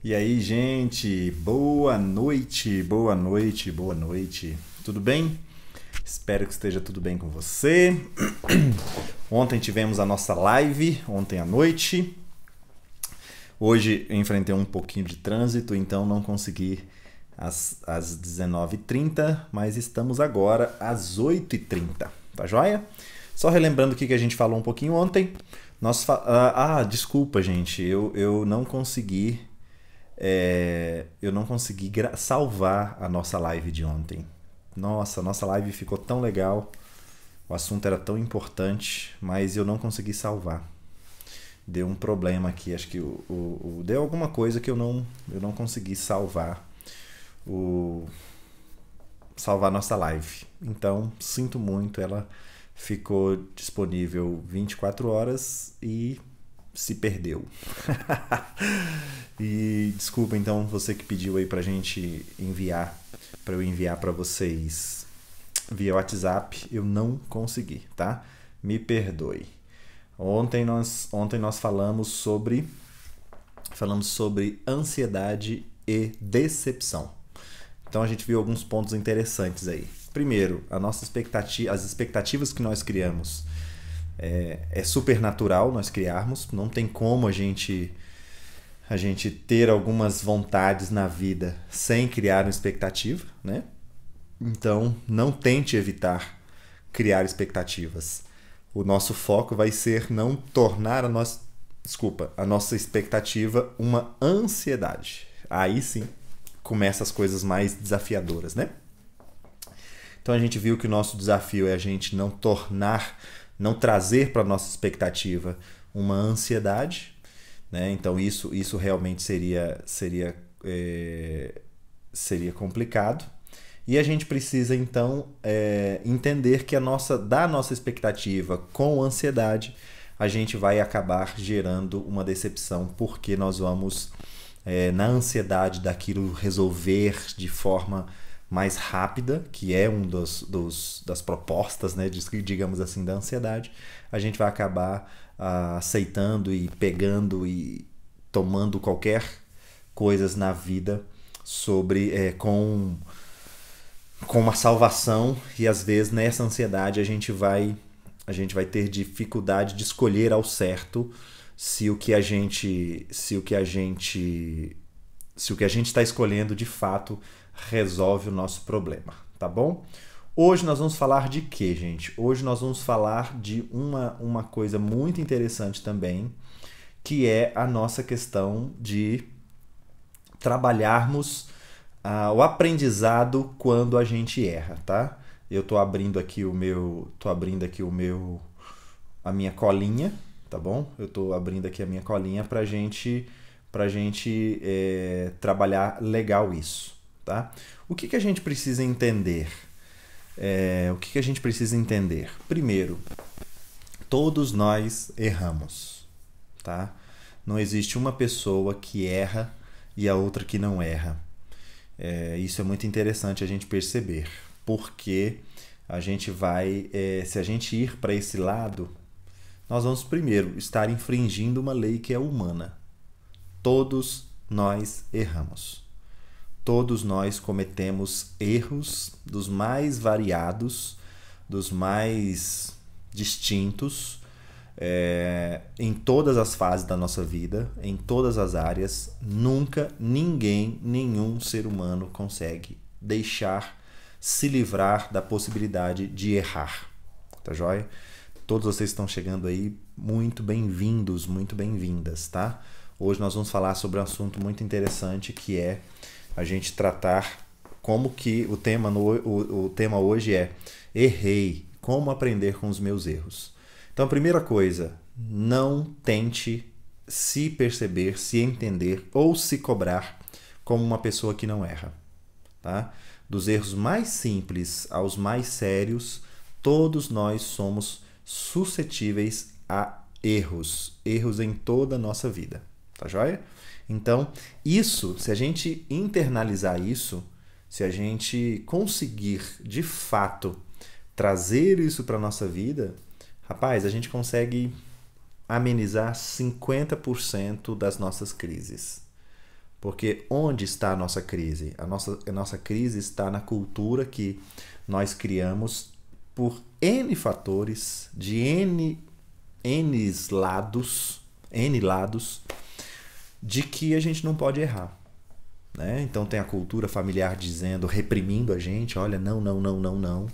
E aí, gente, boa noite, boa noite, boa noite. Tudo bem? Espero que esteja tudo bem com você. Ontem tivemos a nossa live, ontem à noite. Hoje eu enfrentei um pouquinho de trânsito, então não consegui às 19h30, mas estamos agora às 8h30, tá joia? Só relembrando o que a gente falou um pouquinho ontem. Desculpa, gente, eu não consegui salvar a nossa live de ontem. Nossa, a nossa live ficou tão legal, o assunto era tão importante, mas eu não consegui salvar. Deu um problema aqui, acho que deu alguma coisa que eu não consegui salvar nossa live. Então, sinto muito, ela ficou disponível 24 horas e se perdeu. E desculpa então você que pediu aí pra gente enviar, pra eu enviar pra vocês via WhatsApp, eu não consegui, tá? Me perdoe. Ontem nós falamos sobre ansiedade e decepção. Então a gente viu alguns pontos interessantes aí. Primeiro, as expectativas que nós criamos é super natural nós criarmos, não tem como a gente ter algumas vontades na vida sem criar uma expectativa, né? Então, não tente evitar criar expectativas. O nosso foco vai ser não tornar a nossa expectativa uma ansiedade. Aí sim, começam as coisas mais desafiadoras, né? Então a gente viu que o nosso desafio é a gente não trazer para a nossa expectativa uma ansiedade, né? Então isso realmente seria complicado. E a gente precisa então entender que da nossa expectativa com ansiedade, a gente vai acabar gerando uma decepção, porque nós vamos, na ansiedade daquilo, resolver de forma mais rápida, que é das propostas, né, digamos assim, da ansiedade. A gente vai acabar aceitando e pegando e tomando qualquer coisas na vida com uma salvação, e às vezes nessa ansiedade a gente vai ter dificuldade de escolher ao certo se o que a gente está escolhendo de fato resolve o nosso problema, tá bom? Hoje nós vamos falar de quê, gente? Hoje nós vamos falar de uma coisa muito interessante também, que é a nossa questão de trabalharmos o aprendizado quando a gente erra, tá? Eu tô abrindo aqui a minha colinha, tá bom? Eu tô abrindo aqui a minha colinha pra gente trabalhar legal isso, tá? O que a gente precisa entender? O que a gente precisa entender? Primeiro, todos nós erramos, tá? Não existe uma pessoa que erra e a outra que não erra. Isso é muito interessante a gente perceber, porque se a gente ir para esse lado, nós vamos primeiro estar infringindo uma lei que é humana. Todos nós erramos. Todos nós cometemos erros dos mais variados, dos mais distintos, em todas as fases da nossa vida, em todas as áreas. Nunca nenhum ser humano consegue se livrar da possibilidade de errar. Tá joia? Todos vocês estão chegando aí, muito bem-vindos, muito bem-vindas, tá? Hoje nós vamos falar sobre um assunto muito interessante, que é a gente tratar como que o tema hoje é errei, como aprender com os meus erros. Então, a primeira coisa, não tente se perceber, se entender ou se cobrar como uma pessoa que não erra, tá? Dos erros mais simples aos mais sérios, todos nós somos suscetíveis a erros em toda a nossa vida, tá joia? Então, se a gente internalizar isso, se a gente conseguir de fato trazer isso para a nossa vida, rapaz, a gente consegue amenizar 50% das nossas crises. Porque onde está a nossa crise? A nossa crise está na cultura que nós criamos por N fatores, de N lados, de que a gente não pode errar. Né? Então tem a cultura familiar dizendo, reprimindo a gente, olha, não, não, não, não, não.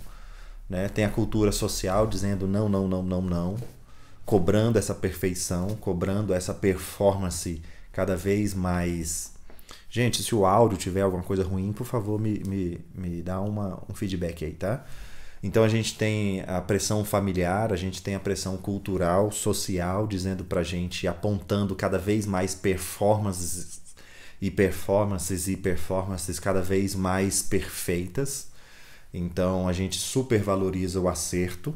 Né? Tem a cultura social dizendo não, não, não, não, não. Cobrando essa perfeição, cobrando essa performance cada vez mais. Gente, se o áudio tiver alguma coisa ruim, por favor, me dá um feedback aí, tá? Então a gente tem a pressão familiar, a gente tem a pressão cultural, social, dizendo pra gente, apontando cada vez mais performances cada vez mais perfeitas. Então a gente supervaloriza o acerto.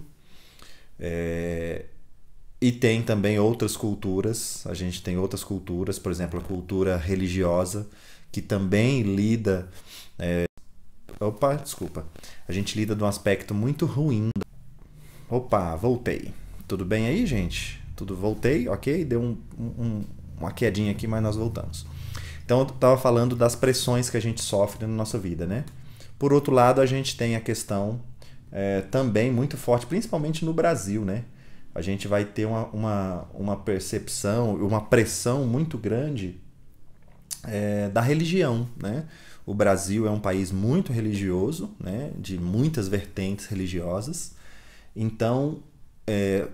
E tem também outras culturas, a gente tem outras culturas, por exemplo, a cultura religiosa, que também lida... A gente lida de um aspecto muito ruim. Voltei. Tudo bem aí, gente? Voltei, ok? Deu uma quedinha aqui, mas nós voltamos. Então eu estava falando das pressões que a gente sofre na nossa vida, né? Por outro lado, a gente tem a questão também muito forte, principalmente no Brasil, né? A gente vai ter uma percepção, uma pressão muito grande da religião, né? O Brasil é um país muito religioso, né? De muitas vertentes religiosas. Então,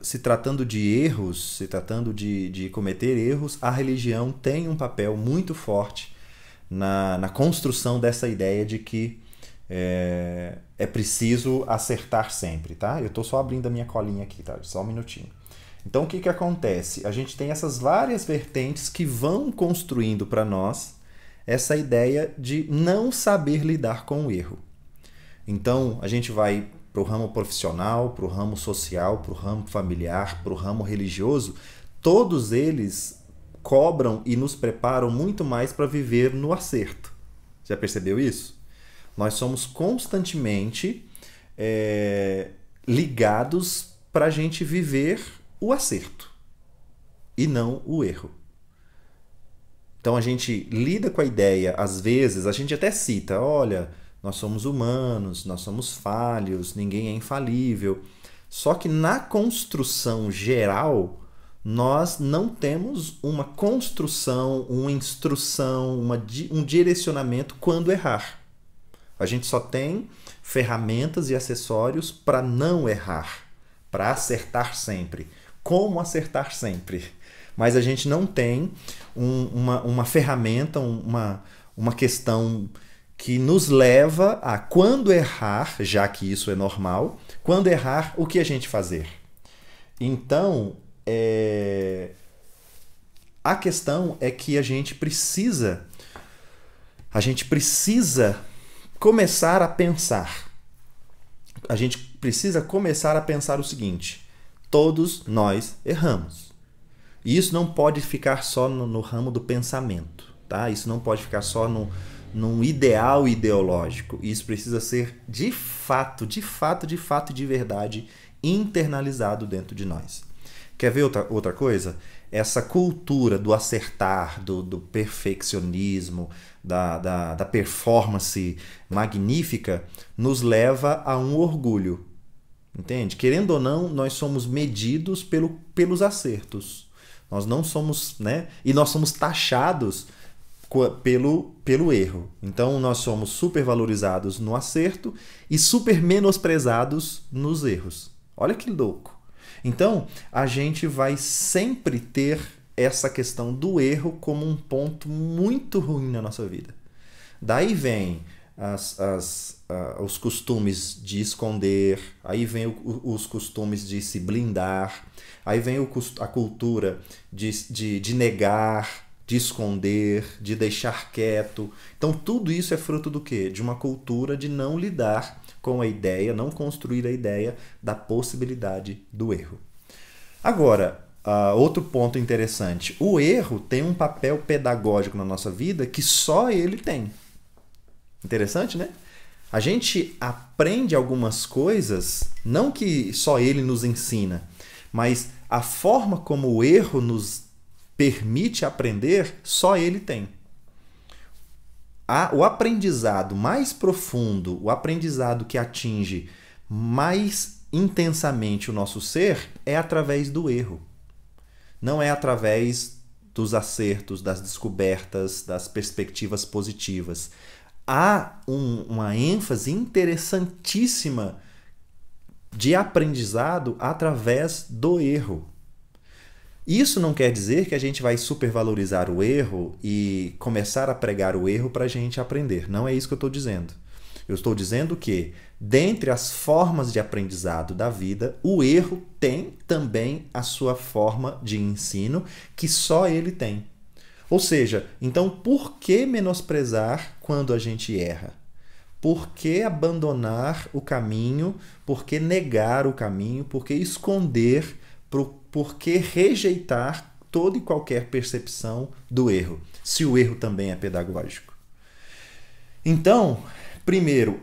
se tratando de erros, se tratando de cometer erros, a religião tem um papel muito forte na construção dessa ideia de que é preciso acertar sempre, tá? Eu estou só abrindo a minha colinha aqui, tá? Só um minutinho. Então, o que acontece? A gente tem essas várias vertentes que vão construindo para nós essa ideia de não saber lidar com o erro. Então, a gente vai para o ramo profissional, para o ramo social, para o ramo familiar, para o ramo religioso. Todos eles cobram e nos preparam muito mais para viver no acerto. Já percebeu isso? Nós somos constantemente ligados para a gente viver o acerto e não o erro. Então a gente lida com a ideia, às vezes, a gente até cita, olha, nós somos humanos, nós somos falhos, ninguém é infalível. Só que na construção geral, nós não temos uma construção, uma instrução, um direcionamento quando errar. A gente só tem ferramentas e acessórios para não errar, para acertar sempre. Como acertar sempre? Mas a gente não tem uma ferramenta, uma questão que nos leva a, quando errar, já que isso é normal, quando errar, o que a gente fazer? Então, a questão é que a gente precisa começar a pensar. A gente precisa começar a pensar o seguinte: todos nós erramos. E isso não pode ficar só no ramo do pensamento, tá? Isso não pode ficar só num ideal ideológico. Isso precisa ser de fato, de verdade, internalizado dentro de nós. Quer ver outra coisa? Essa cultura do acertar, do perfeccionismo, da performance magnífica, nos leva a um orgulho. Entende? Querendo ou não, nós somos medidos pelos acertos. Nós não somos, né? E nós somos taxados pelo erro. Então nós somos super valorizados no acerto e super menosprezados nos erros. Olha que louco. Então a gente vai sempre ter essa questão do erro como um ponto muito ruim na nossa vida. Daí vem os costumes de esconder, aí vem os costumes de se blindar, aí vem a cultura de negar, de esconder, de deixar quieto. Então tudo isso é fruto do quê? De uma cultura de não lidar com a ideia, não construir a ideia da possibilidade do erro. Agora, outro ponto interessante, o erro tem um papel pedagógico na nossa vida que só ele tem. Interessante, né? A gente aprende algumas coisas, não que só ele nos ensina, mas a forma como o erro nos permite aprender, só ele tem. o aprendizado mais profundo, o aprendizado que atinge mais intensamente o nosso ser é através do erro. Não é através dos acertos, das descobertas, das perspectivas positivas. Há uma ênfase interessantíssima de aprendizado através do erro. Isso não quer dizer que a gente vai supervalorizar o erro e começar a pregar o erro para a gente aprender. Não é isso que eu estou dizendo. Eu estou dizendo que, dentre as formas de aprendizado da vida, o erro tem também a sua forma de ensino, que só ele tem. Ou seja, então por que menosprezar quando a gente erra? Por que abandonar o caminho? Por que negar o caminho? Por que esconder? Por que rejeitar toda e qualquer percepção do erro, se o erro também é pedagógico? Então, primeiro,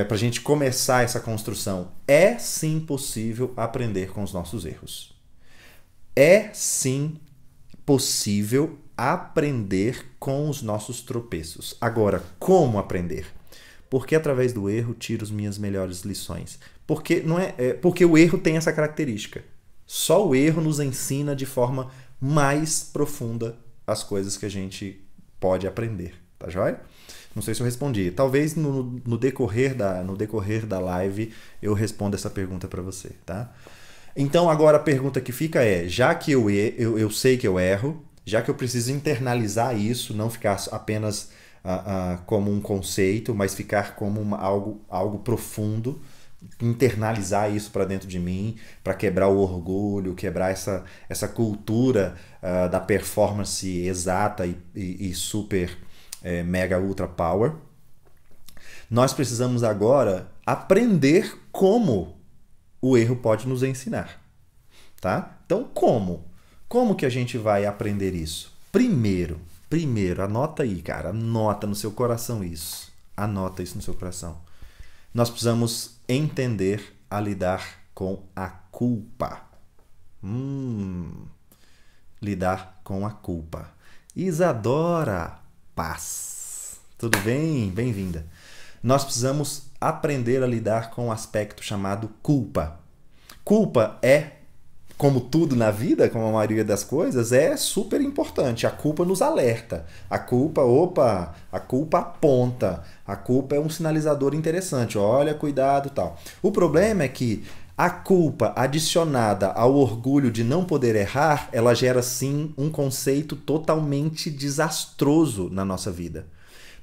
para a gente começar essa construção, é sim possível aprender com os nossos erros. É sim possível aprender com os nossos tropeços. Agora, como aprender? Porque através do erro tiro as minhas melhores lições. Porque o erro tem essa característica. Só o erro nos ensina de forma mais profunda as coisas que a gente pode aprender. Tá joia? Não sei se eu respondi. Talvez no decorrer da live eu responda essa pergunta para você, tá? Então agora a pergunta que fica é, já que eu sei que eu erro, já que eu preciso internalizar isso, não ficar apenas como um conceito, mas ficar como algo profundo, internalizar isso para dentro de mim, para quebrar o orgulho, quebrar essa cultura da performance exata e super mega ultra power. Nós precisamos agora aprender como o erro pode nos ensinar, tá? Então como que a gente vai aprender isso? Primeiro, anota aí, cara, anota no seu coração isso. Anota isso no seu coração. Nós precisamos entender a lidar com a culpa. Lidar com a culpa. Isadora Paz. Tudo bem? Bem-vinda. Nós precisamos aprender a lidar com o aspecto chamado culpa. Culpa é, como tudo na vida, como a maioria das coisas, é super importante. A culpa nos alerta. A culpa aponta. A culpa é um sinalizador interessante. Olha, cuidado, tal. O problema é que a culpa adicionada ao orgulho de não poder errar, ela gera sim um conceito totalmente desastroso na nossa vida.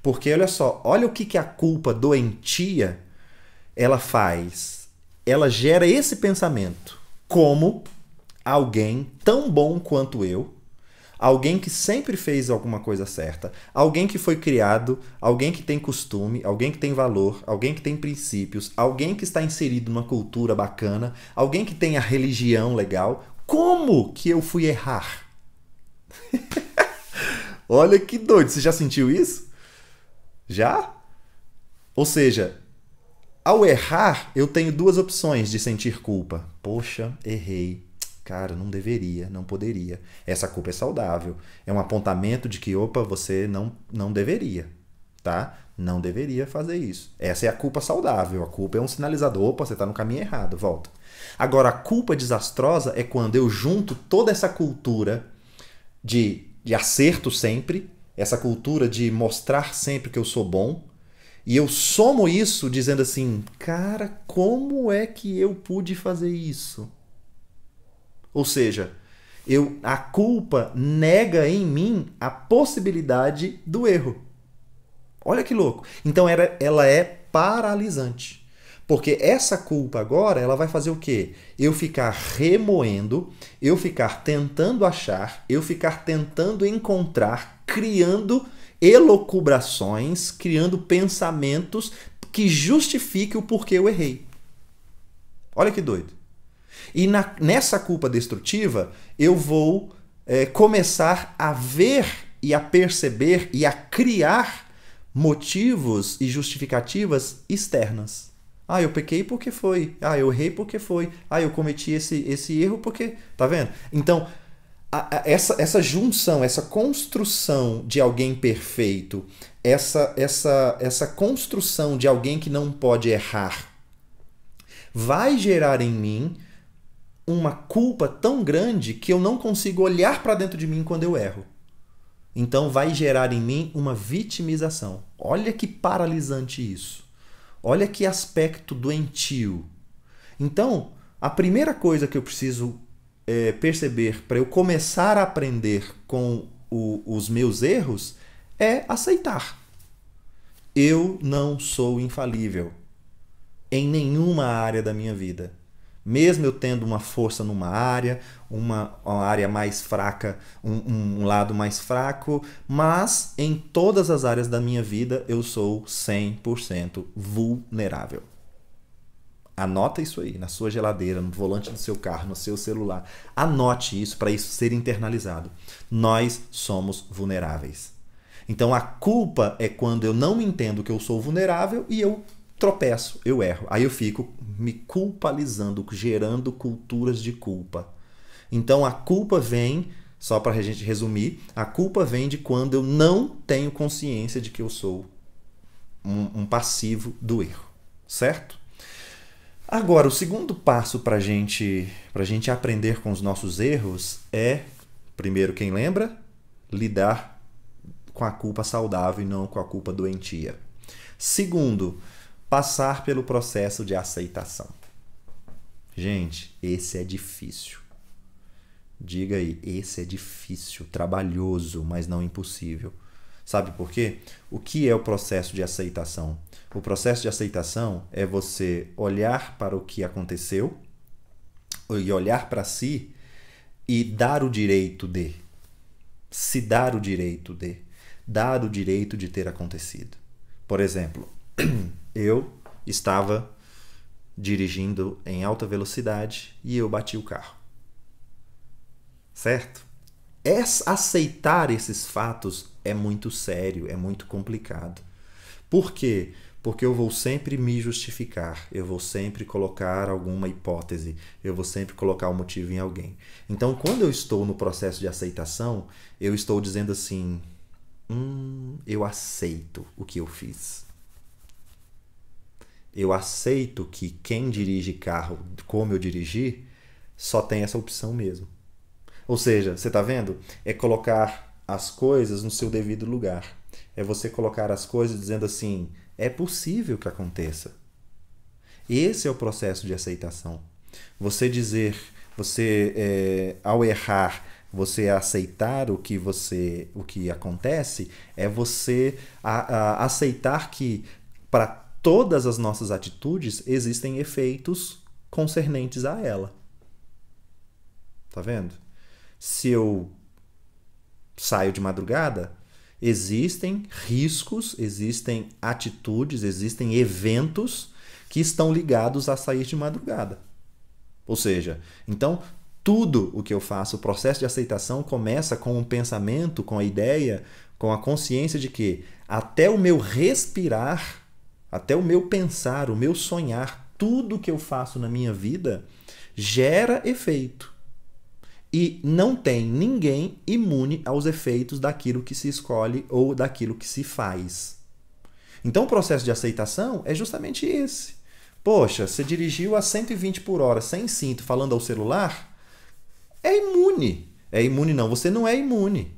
Porque olha só, olha o que a culpa doentia ela faz. Ela gera esse pensamento. Como alguém tão bom quanto eu, alguém que sempre fez alguma coisa certa, alguém que foi criado, alguém que tem costume, alguém que tem valor, alguém que tem princípios, alguém que está inserido numa cultura bacana, alguém que tem a religião legal, como que eu fui errar? Olha que doido, você já sentiu isso? Já? Ou seja, ao errar, eu tenho duas opções de sentir culpa. Poxa, errei. Cara, não deveria, não poderia. Essa culpa é saudável. É um apontamento de que, opa, você não deveria, tá? Não deveria fazer isso. Essa é a culpa saudável. A culpa é um sinalizador. Opa, você está no caminho errado, volta. Agora, a culpa desastrosa é quando eu junto toda essa cultura de acerto sempre, essa cultura de mostrar sempre que eu sou bom, e eu somo isso dizendo assim, cara, como é que eu pude fazer isso? Ou seja, a culpa nega em mim a possibilidade do erro. Olha que louco. Então ela é paralisante. Porque essa culpa agora, ela vai fazer o quê? Eu ficar remoendo, eu ficar tentando achar, eu ficar tentando encontrar, criando elucubrações, criando pensamentos que justifiquem o porquê eu errei. Olha que doido. E nessa culpa destrutiva, eu vou começar a ver e a perceber e a criar motivos e justificativas externas. Ah, eu pequei porque foi. Ah, eu errei porque foi. Ah, eu cometi esse erro porque... Tá vendo? Então, essa junção, essa construção de alguém perfeito, essa construção de alguém que não pode errar, vai gerar em mim uma culpa tão grande que eu não consigo olhar para dentro de mim quando eu erro. Então vai gerar em mim uma vitimização. Olha que paralisante isso. Olha que aspecto doentio. Então, a primeira coisa que eu preciso perceber para eu começar a aprender com os meus erros é aceitar. Eu não sou infalível em nenhuma área da minha vida. Mesmo eu tendo uma força numa área, uma área mais fraca, um lado mais fraco, mas em todas as áreas da minha vida eu sou 100% vulnerável. Anota isso aí, na sua geladeira, no volante do seu carro, no seu celular. Anote isso para isso ser internalizado. Nós somos vulneráveis. Então a culpa é quando eu não entendo que eu sou vulnerável e eu tropeço, eu erro. Aí eu fico me culpabilizando, gerando culturas de culpa. Então a culpa vem, só para a gente resumir, a culpa vem de quando eu não tenho consciência de que eu sou um passivo do erro, certo? Agora, o segundo passo para a gente aprender com os nossos erros é, primeiro, quem lembra? Lidar com a culpa saudável e não com a culpa doentia. Segundo, passar pelo processo de aceitação. Gente, esse é difícil. Diga aí, esse é difícil, trabalhoso, mas não impossível. Sabe por quê? O que é o processo de aceitação? O processo de aceitação é você olhar para o que aconteceu e olhar para si e dar o direito de. Se dar o direito de. Dar o direito de ter acontecido. Por exemplo, eu estava dirigindo em alta velocidade e eu bati o carro. Certo? Aceitar esses fatos é muito sério, é muito complicado. Por quê? Porque eu vou sempre me justificar, eu vou sempre colocar alguma hipótese, eu vou sempre colocar um motivo em alguém. Então, quando eu estou no processo de aceitação, eu estou dizendo assim, eu aceito o que eu fiz. Eu aceito que quem dirige carro como eu dirigi só tem essa opção mesmo. Ou seja, você está vendo? É colocar as coisas no seu devido lugar. É você colocar as coisas dizendo assim, é possível que aconteça. Esse é o processo de aceitação. Você dizer, ao errar, você aceitar o que acontece, é você aceitar que para todas as nossas atitudes existem efeitos concernentes a ela. Tá vendo? Se eu saio de madrugada, existem riscos, existem atitudes, existem eventos que estão ligados a sair de madrugada. Ou seja, então tudo o que eu faço, o processo de aceitação começa com um pensamento, com a ideia, com a consciência de que até o meu respirar, até o meu pensar, o meu sonhar, tudo que eu faço na minha vida gera efeito. E não tem ninguém imune aos efeitos daquilo que se escolhe ou daquilo que se faz. Então o processo de aceitação é justamente esse. Poxa, você dirigiu a 120 por hora sem cinto falando ao celular? É imune. É imune não, você não é imune.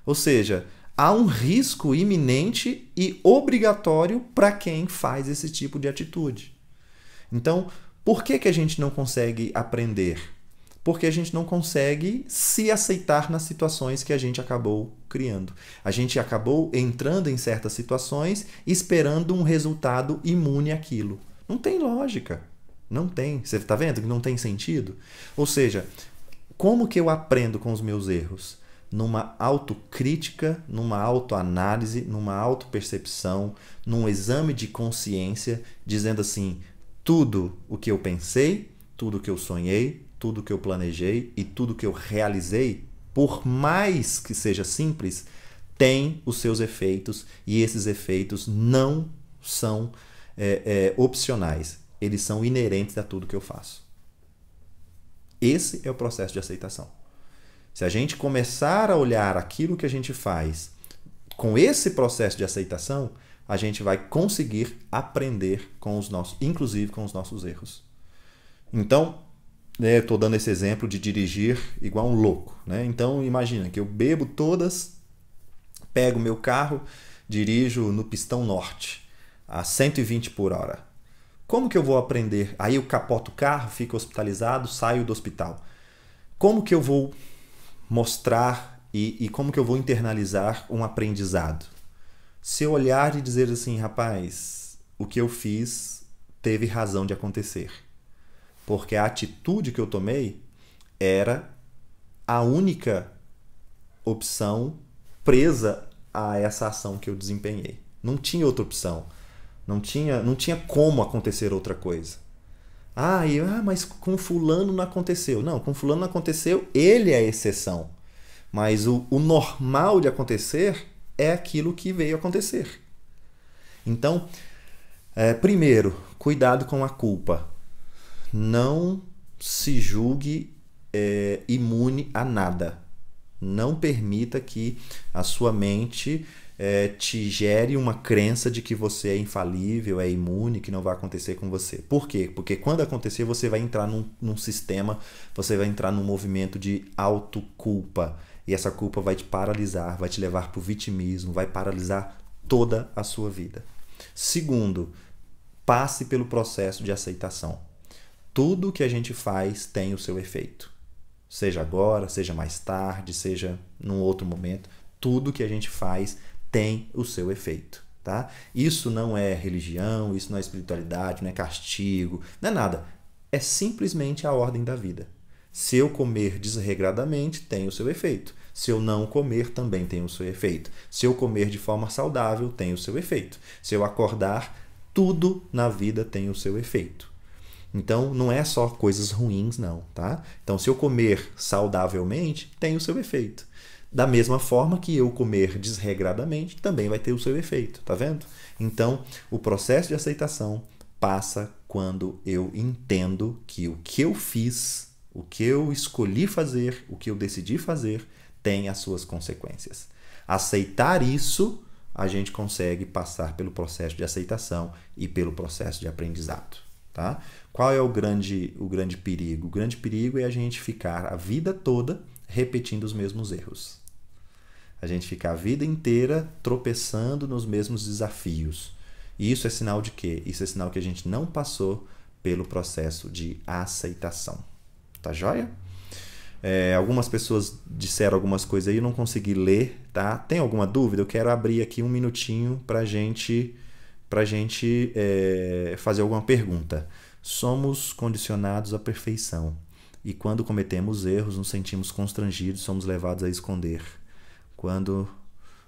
Ou seja, há um risco iminente e obrigatório para quem faz esse tipo de atitude. Então, por que a gente não consegue aprender? Porque a gente não consegue se aceitar nas situações que a gente acabou criando. A gente acabou entrando em certas situações esperando um resultado imune àquilo. Não tem lógica. Não tem. Você está vendo que não tem sentido? Ou seja, como que eu aprendo com os meus erros? Numa autocrítica, numa autoanálise, numa autopercepção, num exame de consciência, dizendo assim, tudo o que eu pensei, tudo o que eu sonhei, tudo que eu planejei e tudo que eu realizei, por mais que seja simples, tem os seus efeitos e esses efeitos não são opcionais. Eles são inerentes a tudo que eu faço. Esse é o processo de aceitação. Se a gente começar a olhar aquilo que a gente faz com esse processo de aceitação, a gente vai conseguir aprender com os nossos, inclusive com os nossos erros. Então, estou dando esse exemplo de dirigir igual um louco, né? Então, imagina que eu bebo todas, pego meu carro, dirijo no pistão norte, a 120 por hora. Como que eu vou aprender? Aí eu capoto o carro, fico hospitalizado, saio do hospital. Como que eu vou mostrar e como que eu vou internalizar um aprendizado? Se eu olhar e dizer assim, rapaz, o que eu fiz teve razão de acontecer. Porque a atitude que eu tomei era a única opção presa a essa ação que eu desempenhei. Não tinha outra opção. Não tinha como acontecer outra coisa. Mas com fulano não aconteceu. Não, com fulano não aconteceu, ele é a exceção. Mas o normal de acontecer é aquilo que veio acontecer. Então, primeiro, cuidado com a culpa. Não se julgue imune a nada. Não permita que a sua mente te gere uma crença de que você é infalível, é imune, que não vai acontecer com você. Por quê? Porque quando acontecer, você vai entrar num sistema, você vai entrar num movimento de autoculpa. E essa culpa vai te paralisar, vai te levar para o vitimismo, vai paralisar toda a sua vida. Segundo, passe pelo processo de aceitação. Tudo que a gente faz tem o seu efeito. Seja agora, seja mais tarde, seja num outro momento, tudo que a gente faz tem o seu efeito, tá? Isso não é religião, isso não é espiritualidade, não é castigo, não é nada. É simplesmente a ordem da vida. Se eu comer desregradamente, tem o seu efeito. Se eu não comer, também tem o seu efeito. Se eu comer de forma saudável, tem o seu efeito. Se eu acordar, tudo na vida tem o seu efeito. Então, não é só coisas ruins, não, tá? Então, se eu comer saudavelmente, tem o seu efeito. Da mesma forma que eu comer desregradamente, também vai ter o seu efeito, tá vendo? Então, o processo de aceitação passa quando eu entendo que o que eu fiz, o que eu escolhi fazer, o que eu decidi fazer, tem as suas consequências. Aceitar isso, a gente consegue passar pelo processo de aceitação e pelo processo de aprendizado. Tá? Qual é o grande perigo? O grande perigo é a gente ficar a vida toda repetindo os mesmos erros. A gente ficar a vida inteira tropeçando nos mesmos desafios. E isso é sinal de quê? Isso é sinal que a gente não passou pelo processo de aceitação. Tá joia? Algumas pessoas disseram algumas coisas aí, eu não consegui ler, tá? Tem alguma dúvida? Eu quero abrir aqui um minutinho pra gente fazer alguma pergunta. Somos condicionados à perfeição e quando cometemos erros nos sentimos constrangidos, somos levados a esconder.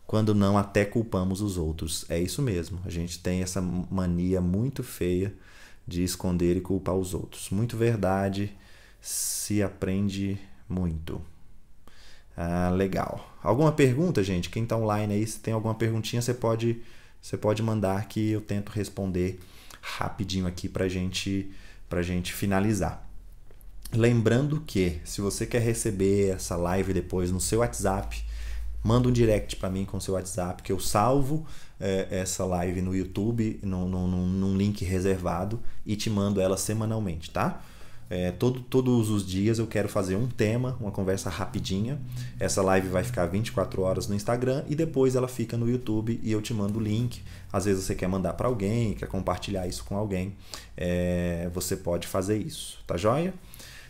Quando não, até culpamos os outros. É isso mesmo, a gente tem essa mania muito feia de esconder e culpar os outros. Muito verdade, se aprende muito. Legal. Alguma pergunta, gente? Quem está online aí, se tem alguma perguntinha, você pode mandar que eu tento responder rapidinho aqui pra gente finalizar. Lembrando que, se você quer receber essa live depois no seu WhatsApp, manda um direct para mim com o seu WhatsApp, que eu salvo essa live no YouTube, num link reservado, e te mando ela semanalmente, tá? Todos os dias eu quero fazer um tema, uma conversa rapidinha. Essa live vai ficar 24 horas no Instagram e depois ela fica no YouTube e eu te mando o link. Às vezes você quer mandar para alguém, quer compartilhar isso com alguém, você pode fazer isso, tá joia?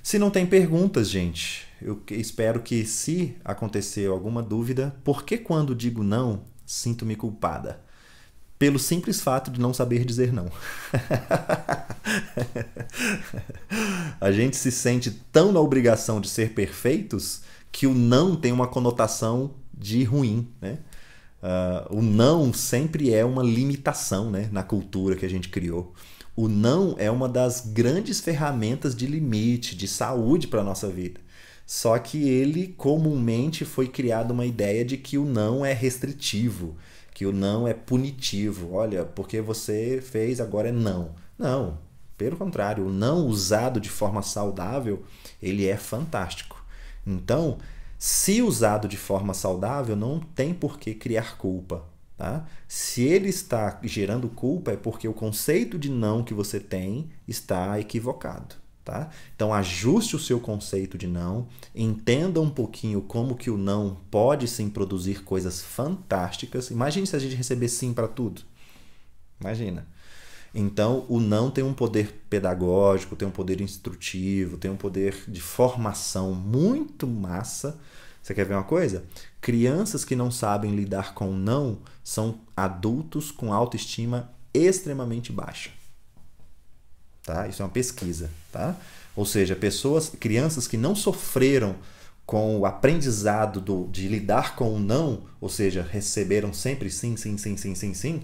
Se não tem perguntas, gente, eu espero que, se aconteceu alguma dúvida, por que quando digo não, sinto-me culpada? Pelo simples fato de não saber dizer não. A gente se sente tão na obrigação de ser perfeitos que o não tem uma conotação de ruim, né? O não sempre é uma limitação, né, na cultura que a gente criou. O não é uma das grandes ferramentas de limite, de saúde para a nossa vida. Só que ele comumente foi criada uma ideia de que o não é restritivo, que o não é punitivo. Olha, porque você fez, agora é não. Não, pelo contrário, o não usado de forma saudável, ele é fantástico. Então, Se usado de forma saudável, não tem por que criar culpa. Tá? Se ele está gerando culpa, é porque o conceito de não que você tem está equivocado. Tá? Então ajuste o seu conceito de não, entenda um pouquinho como que o não pode sim produzir coisas fantásticas. Imagine se a gente receber sim para tudo. Imagina. Então o não tem um poder pedagógico, tem um poder instrutivo, tem um poder de formação muito massa. Você quer ver uma coisa? Crianças que não sabem lidar com o não são adultos com autoestima extremamente baixa. Tá? Isso é uma pesquisa, tá? Ou seja, crianças que não sofreram com o aprendizado de lidar com o não, ou seja, receberam sempre sim, sim, sim, sim, sim, sim,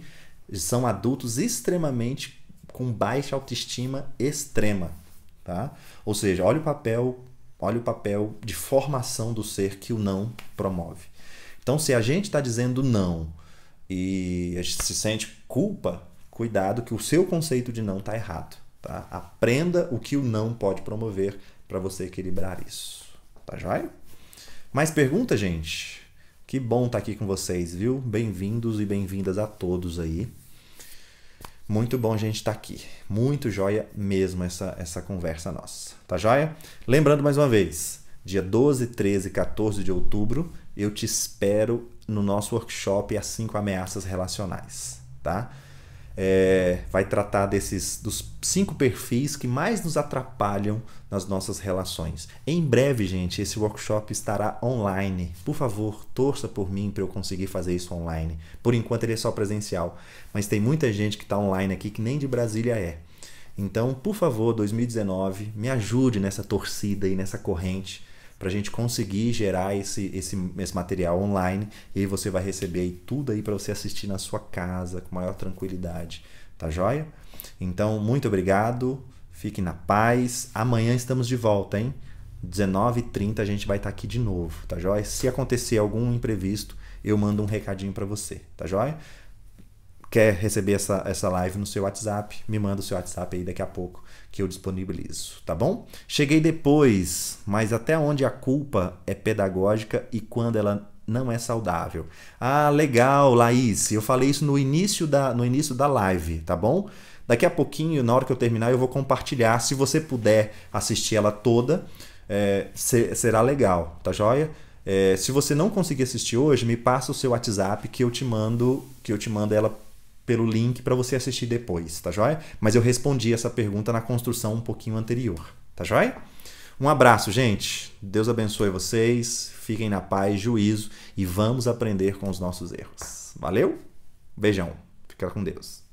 são adultos extremamente com baixa autoestima extrema, tá? Ou seja, olha o papel de formação do ser que o não promove. Então, se a gente está dizendo não e a gente se sente culpa, cuidado que o seu conceito de não está errado. Tá? Aprenda o que o não pode promover para você equilibrar isso. Tá joia? Mais pergunta, gente? Que bom estar aqui com vocês, viu? Bem-vindos e bem-vindas a todos aí. Muito bom a gente estar aqui. Muito joia mesmo essa conversa nossa. Tá joia? Lembrando mais uma vez, dia 12, 13 e 14 de outubro, eu te espero no nosso workshop As 5 Ameaças Relacionais. Tá? Vai tratar dos 5 perfis que mais nos atrapalham nas nossas relações. Em breve, gente, esse workshop estará online. Por favor, torça por mim para eu conseguir fazer isso online. Por enquanto ele é só presencial, mas tem muita gente que está online aqui que nem de Brasília é. Então, por favor, 2019, me ajude nessa torcida e nessa corrente para a gente conseguir gerar esse material online, e aí você vai receber aí tudo aí para você assistir na sua casa com maior tranquilidade, tá joia? Então, muito obrigado, fique na paz, amanhã estamos de volta, hein? 19h30 a gente vai estar aqui de novo, tá joia? Se acontecer algum imprevisto, eu mando um recadinho para você, tá joia? Quer receber essa live no seu WhatsApp? Me manda o seu WhatsApp aí daqui a pouco que eu disponibilizo, tá bom? Cheguei depois, mas até onde a culpa é pedagógica e quando ela não é saudável. Ah, legal, Laís. Eu falei isso no início da live, tá bom? Daqui a pouquinho, na hora que eu terminar, eu vou compartilhar. Se você puder assistir ela toda, será legal, tá joia? Se você não conseguir assistir hoje, me passa o seu WhatsApp que eu te mando ela pelo link para você assistir depois, tá joia? Mas eu respondi essa pergunta na construção um pouquinho anterior, tá joia? Um abraço, gente. Deus abençoe vocês. Fiquem na paz, juízo e vamos aprender com os nossos erros. Valeu? Beijão. Fica com Deus.